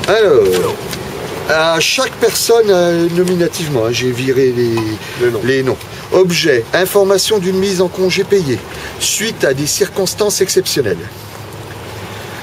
Alors, à chaque personne nominativement, j'ai viré les noms. Objet, information d'une mise en congé payé, suite à des circonstances exceptionnelles.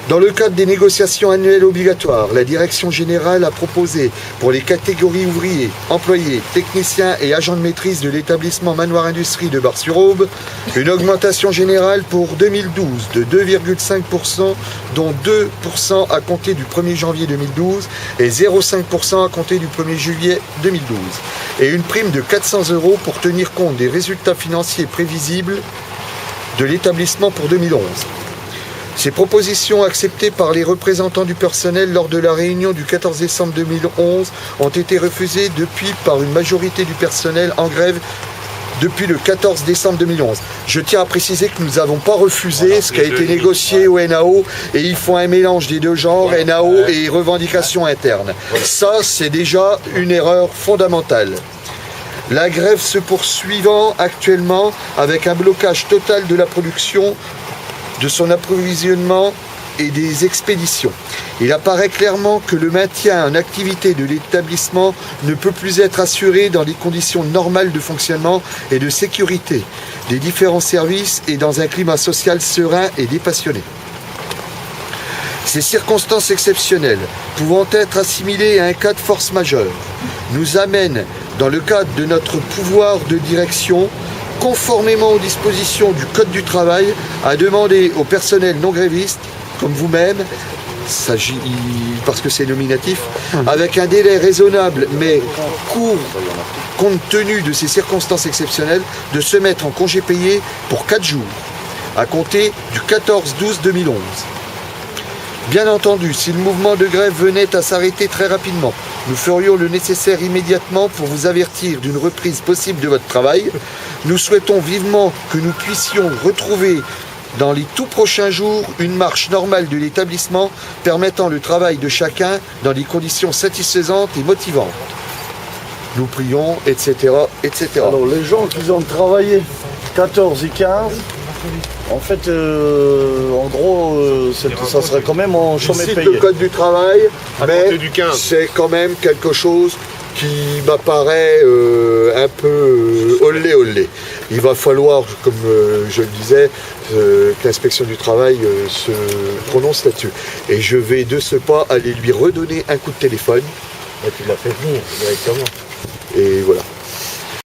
Dans le cadre des négociations annuelles obligatoires, la Direction générale a proposé pour les catégories ouvriers, employés, techniciens et agents de maîtrise de l'établissement Manoir Industrie de Bar-sur-Aube une augmentation générale pour 2012 de 2,5%, dont 2% à compter du 1er janvier 2012 et 0,5% à compter du 1er juillet 2012, et une prime de 400 € pour tenir compte des résultats financiers prévisibles de l'établissement pour 2011. Ces propositions acceptées par les représentants du personnel lors de la réunion du 14 décembre 2011 ont été refusées depuis par une majorité du personnel en grève depuis le 14 décembre 2011. Je tiens à préciser que nous n'avons pas refusé ce qui a été négocié au NAO et ils font un mélange des deux genres, NAO et revendications internes. Ça, c'est déjà une erreur fondamentale. La grève se poursuivant actuellement avec un blocage total de la production, de son approvisionnement et des expéditions. Il apparaît clairement que le maintien en activité de l'établissement ne peut plus être assuré dans les conditions normales de fonctionnement et de sécurité des différents services et dans un climat social serein et dépassionné. Ces circonstances exceptionnelles, pouvant être assimilées à un cas de force majeure, nous amènent, dans le cadre de notre pouvoir de direction, conformément aux dispositions du Code du travail, à demander au personnel non gréviste, comme vous-même, parce que c'est nominatif, avec un délai raisonnable mais court compte tenu de ces circonstances exceptionnelles, de se mettre en congé payé pour 4 jours, à compter du 14-12-2011. Bien entendu, si le mouvement de grève venait à s'arrêter très rapidement, nous ferions le nécessaire immédiatement pour vous avertir d'une reprise possible de votre travail. Nous souhaitons vivement que nous puissions retrouver dans les tout prochains jours une marche normale de l'établissement permettant le travail de chacun dans des conditions satisfaisantes et motivantes. Nous prions, etc., etc. Alors les gens qui ont travaillé 14 et 15, en fait, en gros, ça serait quand même en chômage payé. Le Code du travail, mais c'est quand même quelque chose qui m'apparaît un peu olé. Il va falloir, comme je le disais, que l'inspection du travail se prononce là-dessus. Et je vais de ce pas aller lui redonner un coup de téléphone. Et tu l'as fait venir directement. Et voilà.